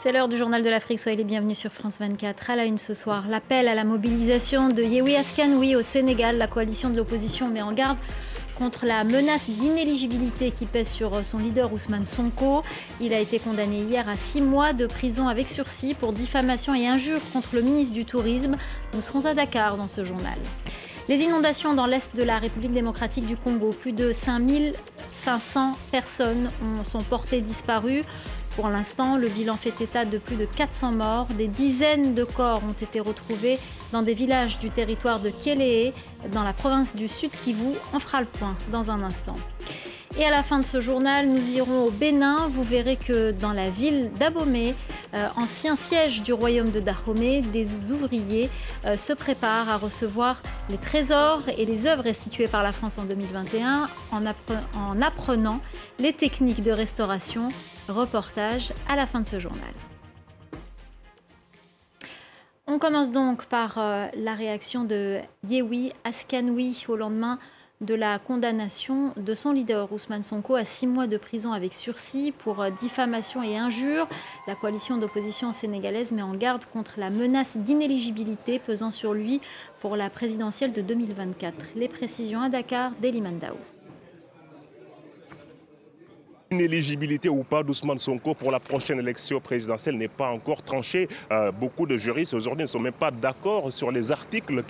C'est l'heure du journal de l'Afrique, soyez les bienvenus sur France 24. À la une ce soir, l'appel à la mobilisation de Yewwi Askanoui au Sénégal. La coalition de l'opposition met en garde contre la menace d'inéligibilité qui pèse sur son leader Ousmane Sonko. Il a été condamné hier à 6 mois de prison avec sursis pour diffamation et injure contre le ministre du Tourisme. Nous serons à Dakar dans ce journal. Les inondations dans l'est de la République démocratique du Congo. Plus de 5500 personnes sont portées disparues. Pour l'instant, le bilan fait état de plus de 400 morts. Des dizaines de corps ont été retrouvés dans des villages du territoire de Kéléé, dans la province du Sud Kivu. On fera le point dans un instant. Et à la fin de ce journal, nous irons au Bénin. Vous verrez que dans la ville d'Abomey, ancien siège du royaume de Dahomey, des ouvriers se préparent à recevoir les trésors et les œuvres restituées par la France en 2021 en apprenant les techniques de restauration. Reportage à la fin de ce journal. On commence donc par la réaction de Yewwi Askanoui au lendemain de la condamnation de son leader Ousmane Sonko à 6 mois de prison avec sursis pour diffamation et injure. La coalition d'opposition sénégalaise met en garde contre la menace d'inéligibilité pesant sur lui pour la présidentielle de 2024. Les précisions à Dakar, Deli Mandao. L'inéligibilité ou pas d'Ousmane Sonko pour la prochaine élection présidentielle n'est pas encore tranchée. Beaucoup de juristes aujourd'hui ne sont même pas d'accord sur les articles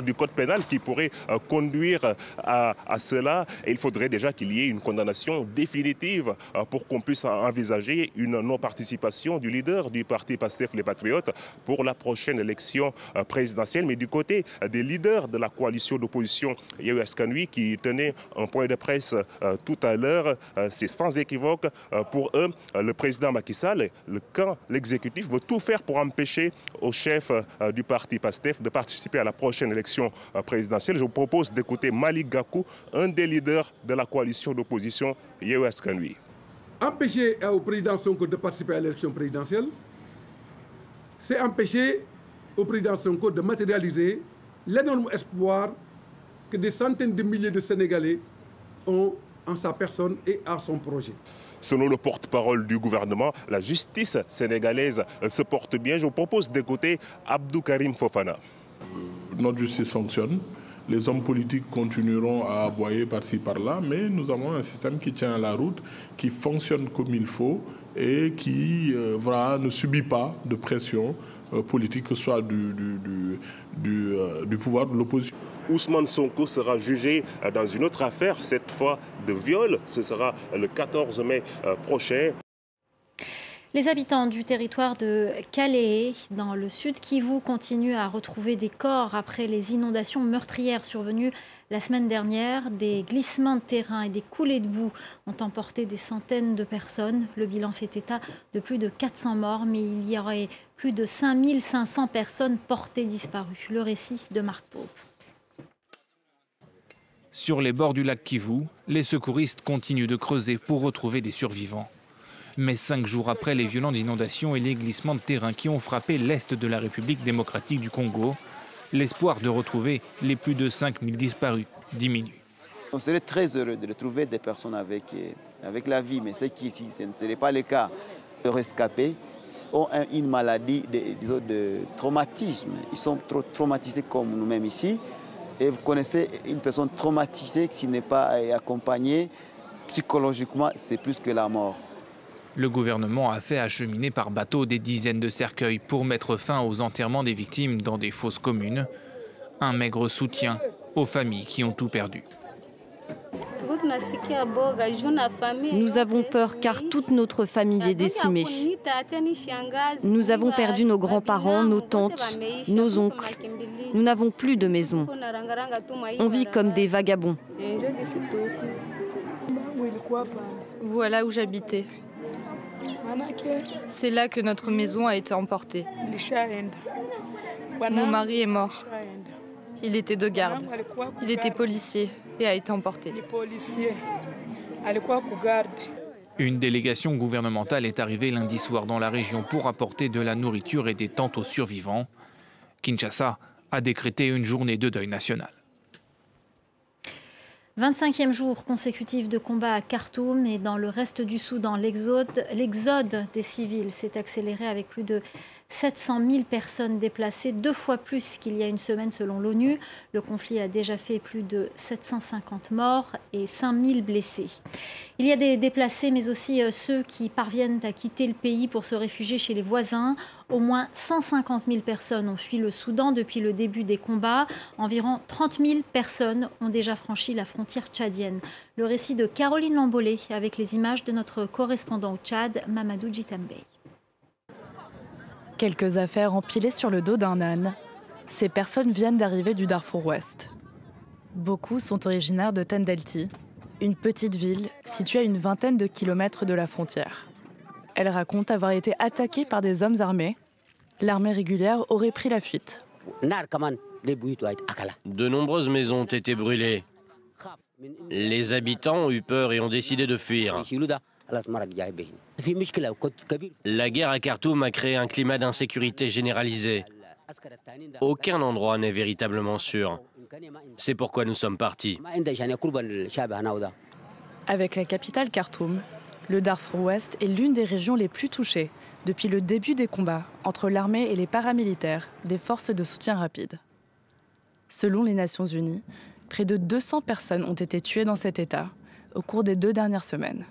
du code pénal qui pourraient conduire à cela. Et il faudrait déjà qu'il y ait une condamnation définitive pour qu'on puisse envisager une non-participation du leader du parti PASTEF les Patriotes pour la prochaine élection présidentielle. Mais du côté des leaders de la coalition d'opposition Yewwi Askanoui qui tenait un point de presse tout à l'heure, c'est sans équivoque. Pour eux, le président Macky Sall, l'exécutif veut tout faire pour empêcher au chef du parti PASTEF de participer à la prochaine élection présidentielle. Je vous propose d'écouter Malick Gakou, un des leaders de la coalition d'opposition Yewwi Askanoui. Empêcher au président Sonko de participer à l'élection présidentielle, c'est empêcher au président Sonko de matérialiser l'énorme espoir que des centaines de milliers de Sénégalais ont en sa personne et à son projet. Selon le porte-parole du gouvernement, la justice sénégalaise se porte bien. Je vous propose d'écouter Abdou Karim Fofana. Notre justice fonctionne. Les hommes politiques continueront à aboyer par-ci par-là, mais nous avons un système qui tient la route, qui fonctionne comme il faut et qui ne subit pas de pression politique, que ce soit du pouvoir, de l'opposition. Ousmane Sonko sera jugé dans une autre affaire, cette fois de viol. Ce sera le 14 mai prochain. Les habitants du territoire de Kéléé, dans le sud Kivu, continuent à retrouver des corps après les inondations meurtrières survenues la semaine dernière. Des glissements de terrain et des coulées de boue ont emporté des centaines de personnes. Le bilan fait état de plus de 400 morts, mais il y aurait plus de 5500 personnes portées disparues. Le récit de Marc Pope. Sur les bords du lac Kivu, les secouristes continuent de creuser pour retrouver des survivants. Mais 5 jours après les violentes inondations et les glissements de terrain qui ont frappé l'est de la République démocratique du Congo, l'espoir de retrouver les plus de 5000 disparus diminue. On serait très heureux de retrouver des personnes avec la vie, mais ce ce n'est pas le cas. Les rescapés ont une maladie de traumatisme. Ils sont trop traumatisés comme nous-mêmes ici. Et vous connaissez une personne traumatisée qui n'est pas accompagnée psychologiquement, c'est plus que la mort. Le gouvernement a fait acheminer par bateau des dizaines de cercueils pour mettre fin aux enterrements des victimes dans des fosses communes. Un maigre soutien aux familles qui ont tout perdu. Nous avons peur car toute notre famille est décimée. Nous avons perdu nos grands-parents, nos tantes, nos oncles. Nous n'avons plus de maison. On vit comme des vagabonds. Voilà où j'habitais. C'est là que notre maison a été emportée. Mon mari est mort. Il était de garde. Il était policier et a été emporté. Une délégation gouvernementale est arrivée lundi soir dans la région pour apporter de la nourriture et des tentes aux survivants. Kinshasa a décrété une journée de deuil national. 25e jour consécutif de combat à Khartoum et dans le reste du Soudan. L'exode des civils s'est accéléré avec plus de 700 000 personnes déplacées, 2 fois plus qu'il y a une semaine selon l'ONU. Le conflit a déjà fait plus de 750 morts et 5 000 blessés. Il y a des déplacés, mais aussi ceux qui parviennent à quitter le pays pour se réfugier chez les voisins. Au moins 150 000 personnes ont fui le Soudan depuis le début des combats. Environ 30 000 personnes ont déjà franchi la frontière tchadienne. Le récit de Caroline Lambolé avec les images de notre correspondant au Tchad, Mamadou Djitambey. Quelques affaires empilées sur le dos d'un âne. Ces personnes viennent d'arriver du Darfour Ouest. Beaucoup sont originaires de Tendelti, une petite ville située à une vingtaine de kilomètres de la frontière. Elle raconte avoir été attaquée par des hommes armés. L'armée régulière aurait pris la fuite. De nombreuses maisons ont été brûlées. Les habitants ont eu peur et ont décidé de fuir. La guerre à Khartoum a créé un climat d'insécurité généralisé. Aucun endroit n'est véritablement sûr. C'est pourquoi nous sommes partis. Avec la capitale Khartoum, le Darfour Ouest est l'une des régions les plus touchées depuis le début des combats entre l'armée et les paramilitaires des forces de soutien rapide. Selon les Nations Unies, près de 200 personnes ont été tuées dans cet État au cours des 2 dernières semaines.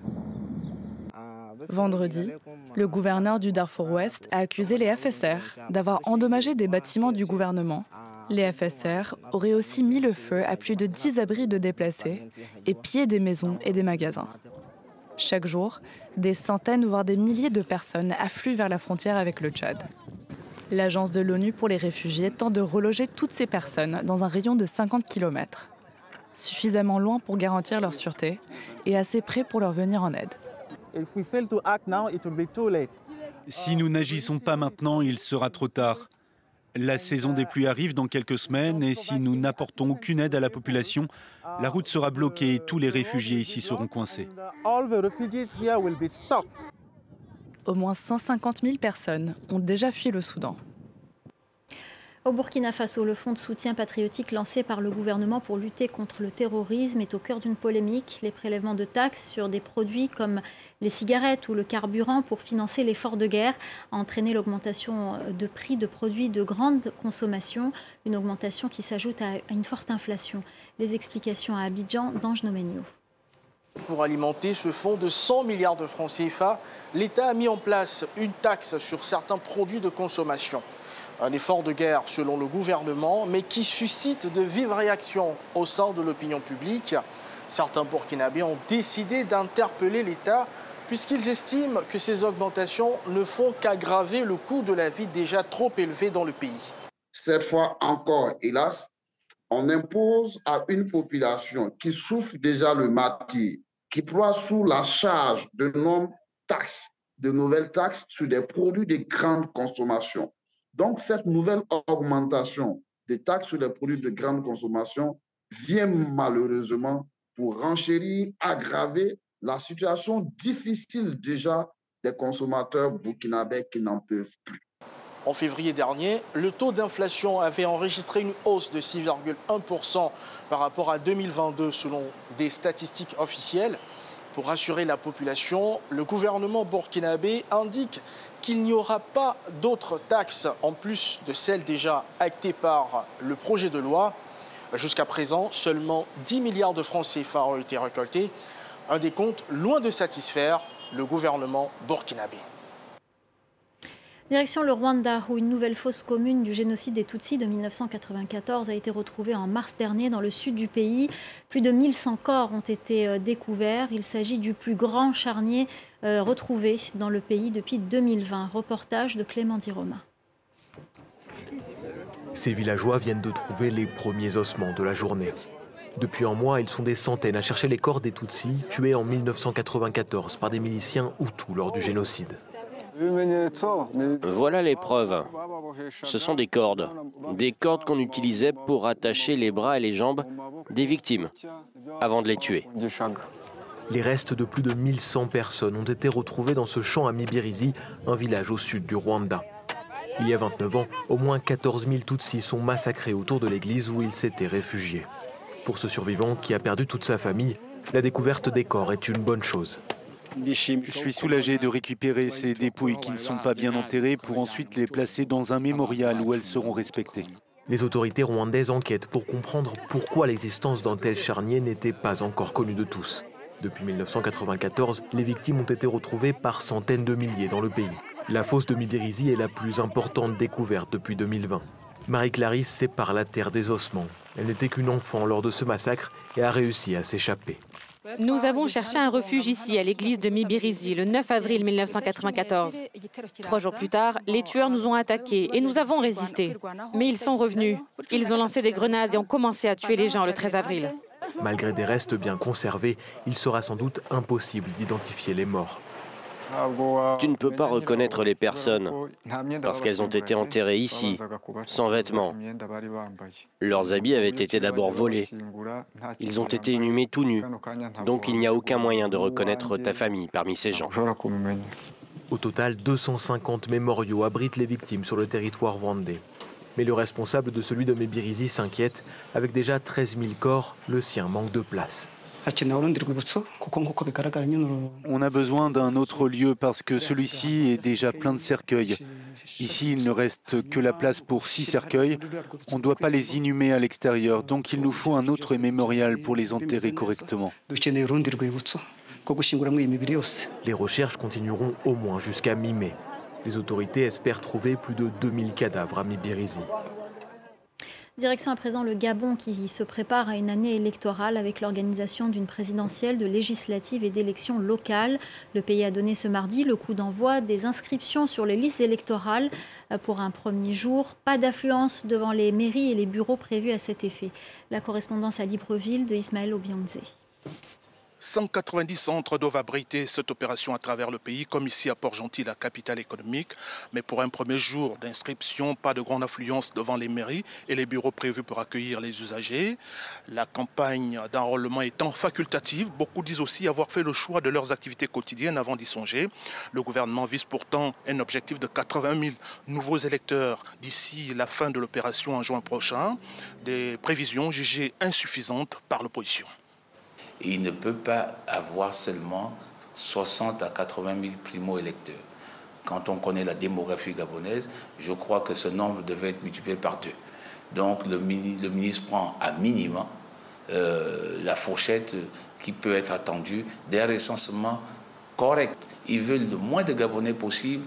Vendredi, le gouverneur du Darfour Ouest a accusé les FSR d'avoir endommagé des bâtiments du gouvernement. Les FSR auraient aussi mis le feu à plus de 10 abris de déplacés et pillé des maisons et des magasins. Chaque jour, des centaines voire des milliers de personnes affluent vers la frontière avec le Tchad. L'agence de l'ONU pour les réfugiés tente de reloger toutes ces personnes dans un rayon de 50 km, suffisamment loin pour garantir leur sûreté et assez près pour leur venir en aide. Si nous n'agissons pas maintenant, il sera trop tard. La saison des pluies arrive dans quelques semaines et si nous n'apportons aucune aide à la population, la route sera bloquée et tous les réfugiés ici seront coincés. Au moins 150 000 personnes ont déjà fui le Soudan. Au Burkina Faso, le fonds de soutien patriotique lancé par le gouvernement pour lutter contre le terrorisme est au cœur d'une polémique. Les prélèvements de taxes sur des produits comme les cigarettes ou le carburant pour financer l'effort de guerre a entraîné l'augmentation de prix de produits de grande consommation, une augmentation qui s'ajoute à une forte inflation. Les explications à Abidjan d'Ange Nomenio. Pour alimenter ce fonds de 100 milliards de francs CFA, l'État a mis en place une taxe sur certains produits de consommation. Un effort de guerre selon le gouvernement, mais qui suscite de vives réactions au sein de l'opinion publique. Certains Burkinabés ont décidé d'interpeller l'État puisqu'ils estiment que ces augmentations ne font qu'aggraver le coût de la vie déjà trop élevé dans le pays. Cette fois encore, hélas, on impose à une population qui souffre déjà le martyre, qui ploie sous la charge de nouvelles taxes sur des produits de grande consommation. Donc, cette nouvelle augmentation des taxes sur les produits de grande consommation vient malheureusement pour renchérir, aggraver la situation difficile déjà des consommateurs burkinabés qui n'en peuvent plus. En février dernier, le taux d'inflation avait enregistré une hausse de 6,1% par rapport à 2022 selon des statistiques officielles. Pour rassurer la population, le gouvernement burkinabé indique qu'il n'y aura pas d'autres taxes en plus de celles déjà actées par le projet de loi. Jusqu'à présent, seulement 10 milliards de francs CFA ont été récoltés, un décompte loin de satisfaire le gouvernement burkinabé. Direction le Rwanda, où une nouvelle fosse commune du génocide des Tutsis de 1994 a été retrouvée en mars dernier dans le sud du pays. Plus de 1100 corps ont été découverts. Il s'agit du plus grand charnier retrouvé dans le pays depuis 2020. Reportage de Clément Diroma. Ces villageois viennent de trouver les premiers ossements de la journée. Depuis un mois, ils sont des centaines à chercher les corps des Tutsis tués en 1994 par des miliciens Hutus lors du génocide. Voilà les preuves. Ce sont des cordes qu'on utilisait pour attacher les bras et les jambes des victimes avant de les tuer. Les restes de plus de 1100 personnes ont été retrouvés dans ce champ à Mibirizi, un village au sud du Rwanda. Il y a 29 ans, au moins 14 000 Tutsis sont massacrés autour de l'église où ils s'étaient réfugiés. Pour ce survivant qui a perdu toute sa famille, la découverte des corps est une bonne chose. Je suis soulagé de récupérer ces dépouilles qui ne sont pas bien enterrées pour ensuite les placer dans un mémorial où elles seront respectées. Les autorités rwandaises enquêtent pour comprendre pourquoi l'existence d'un tel charnier n'était pas encore connue de tous. Depuis 1994, les victimes ont été retrouvées par centaines de milliers dans le pays. La fosse de Mibirizi est la plus importante découverte depuis 2020. Marie-Clarisse sépare la terre des ossements. Elle n'était qu'une enfant lors de ce massacre et a réussi à s'échapper. Nous avons cherché un refuge ici, à l'église de Mibirizi, le 9 avril 1994. 3 jours plus tard, les tueurs nous ont attaqués et nous avons résisté. Mais ils sont revenus. Ils ont lancé des grenades et ont commencé à tuer les gens le 13 avril. Malgré des restes bien conservés, il sera sans doute impossible d'identifier les morts. Tu ne peux pas reconnaître les personnes parce qu'elles ont été enterrées ici, sans vêtements. Leurs habits avaient été d'abord volés. Ils ont été inhumés tout nus. Donc il n'y a aucun moyen de reconnaître ta famille parmi ces gens. Au total, 250 mémoriaux abritent les victimes sur le territoire rwandais. Mais le responsable de celui de Mibirizi s'inquiète. Avec déjà 13 000 corps, le sien manque de place. On a besoin d'un autre lieu parce que celui-ci est déjà plein de cercueils. Ici, il ne reste que la place pour 6 cercueils. On ne doit pas les inhumer à l'extérieur, donc il nous faut un autre mémorial pour les enterrer correctement. Les recherches continueront au moins jusqu'à mi-mai. Les autorités espèrent trouver plus de 2000 cadavres à Mibirizi. Direction à présent le Gabon qui se prépare à une année électorale avec l'organisation d'une présidentielle, de législatives et d'élections locales. Le pays a donné ce mardi le coup d'envoi des inscriptions sur les listes électorales pour un premier jour. Pas d'affluence devant les mairies et les bureaux prévus à cet effet. La correspondance à Libreville de Ismaël Obianze. 190 centres doivent abriter cette opération à travers le pays, comme ici à Port-Gentil, la capitale économique. Mais pour un premier jour d'inscription, pas de grande affluence devant les mairies et les bureaux prévus pour accueillir les usagers. La campagne d'enrôlement étant facultative, beaucoup disent aussi avoir fait le choix de leurs activités quotidiennes avant d'y songer. Le gouvernement vise pourtant un objectif de 80 000 nouveaux électeurs d'ici la fin de l'opération en juin prochain. Des prévisions jugées insuffisantes par l'opposition. Il ne peut pas avoir seulement 60 à 80 000 primo-électeurs. Quand on connaît la démographie gabonaise, je crois que ce nombre devait être multiplié par 2. Donc le ministre prend à minima la fourchette qui peut être attendue d'un recensement correct. Ils veulent le moins de Gabonais possible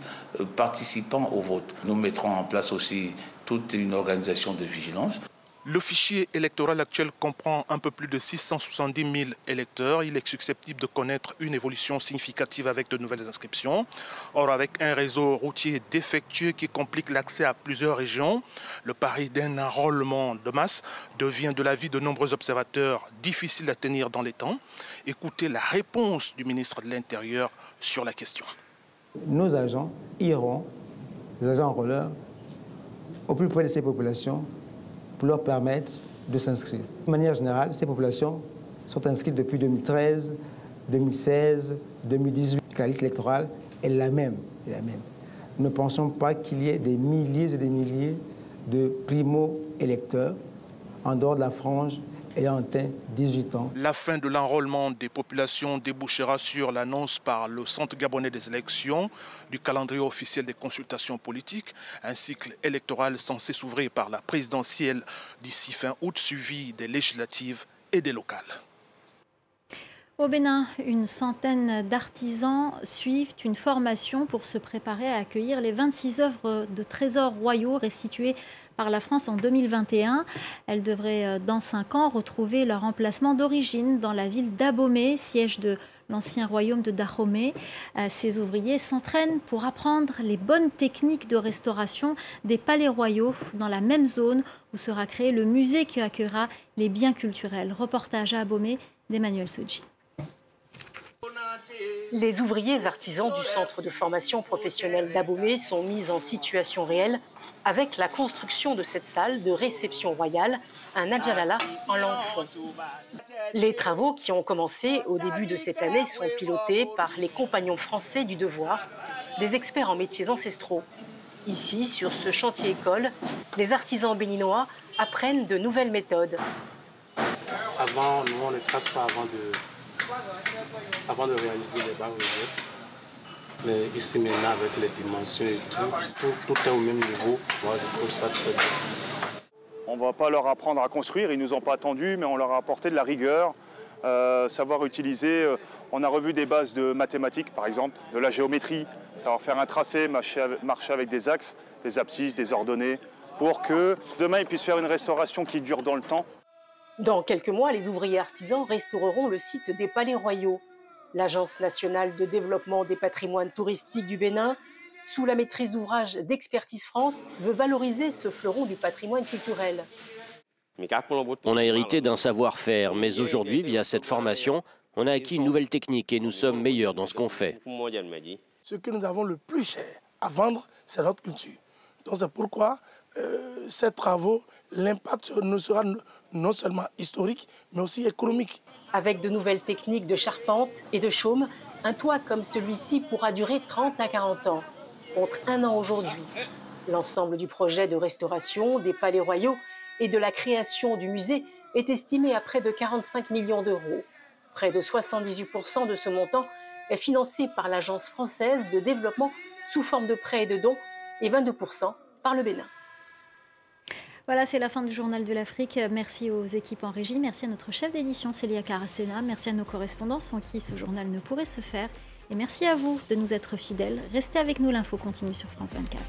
participant au vote. Nous mettrons en place aussi toute une organisation de vigilance. Le fichier électoral actuel comprend un peu plus de 670 000 électeurs. Il est susceptible de connaître une évolution significative avec de nouvelles inscriptions. Or, avec un réseau routier défectueux qui complique l'accès à plusieurs régions, le pari d'un enrôlement de masse devient de l'avis de nombreux observateurs difficile à tenir dans les temps. Écoutez la réponse du ministre de l'Intérieur sur la question. Nos agents iront, les agents enrôleurs, au plus près de ces populations, pour leur permettre de s'inscrire. De manière générale, ces populations sont inscrites depuis 2013, 2016, 2018. La liste électorale est la même. Nous ne pensons pas qu'il y ait des milliers et des milliers de primo-électeurs en dehors de la frange ayant atteint 18 ans. La fin de l'enrôlement des populations débouchera sur l'annonce par le Centre gabonais des élections du calendrier officiel des consultations politiques, un cycle électoral censé s'ouvrir par la présidentielle d'ici fin août, suivi des législatives et des locales. Au Bénin, une centaine d'artisans suivent une formation pour se préparer à accueillir les 26 œuvres de trésors royaux restituées par la France en 2021. Elles devraient, dans 5 ans, retrouver leur emplacement d'origine dans la ville d'Abomey, siège de l'ancien royaume de Dahomey. Ces ouvriers s'entraînent pour apprendre les bonnes techniques de restauration des palais royaux dans la même zone où sera créé le musée qui accueillera les biens culturels. Reportage à Abomey d'Emmanuel Soji. Les ouvriers artisans du centre de formation professionnelle d'Abomey sont mis en situation réelle avec la construction de cette salle de réception royale, un adjalala en langue fon. Les travaux qui ont commencé au début de cette année sont pilotés par les compagnons français du devoir, des experts en métiers ancestraux. Ici, sur ce chantier école, les artisans béninois apprennent de nouvelles méthodes. Avant, nous, on ne trace pas avant de réaliser les bas-reliefs. Mais ici, maintenant, avec les dimensions et tout est au même niveau. Moi, je trouve ça très bien. On ne va pas leur apprendre à construire, ils ne nous ont pas attendus, mais on leur a apporté de la rigueur, savoir utiliser. On a revu des bases de mathématiques, par exemple, de la géométrie, savoir faire un tracé, marcher avec des axes, des abscisses, des ordonnées, pour que demain, ils puissent faire une restauration qui dure dans le temps. Dans quelques mois, les ouvriers artisans restaureront le site des Palais Royaux. L'Agence nationale de développement des patrimoines touristiques du Bénin, sous la maîtrise d'ouvrage d'Expertise France, veut valoriser ce fleuron du patrimoine culturel. On a hérité d'un savoir-faire, mais aujourd'hui, via cette formation, on a acquis une nouvelle technique et nous sommes meilleurs dans ce qu'on fait. Ce que nous avons le plus cher à vendre, c'est notre culture. Donc c'est pourquoi ces travaux, l'impact ne sera non seulement historique, mais aussi économique. Avec de nouvelles techniques de charpente et de chaume, un toit comme celui-ci pourra durer 30 à 40 ans, contre 1 an aujourd'hui. L'ensemble du projet de restauration des Palais Royaux et de la création du musée est estimé à près de 45 millions d'euros. Près de 78% de ce montant est financé par l'Agence française de développement sous forme de prêts et de dons et 22% par le Bénin. Voilà, c'est la fin du Journal de l'Afrique. Merci aux équipes en régie, merci à notre chef d'édition Célia Caracena, merci à nos correspondants sans qui ce journal ne pourrait se faire. Et merci à vous de nous être fidèles. Restez avec nous, l'info continue sur France 24.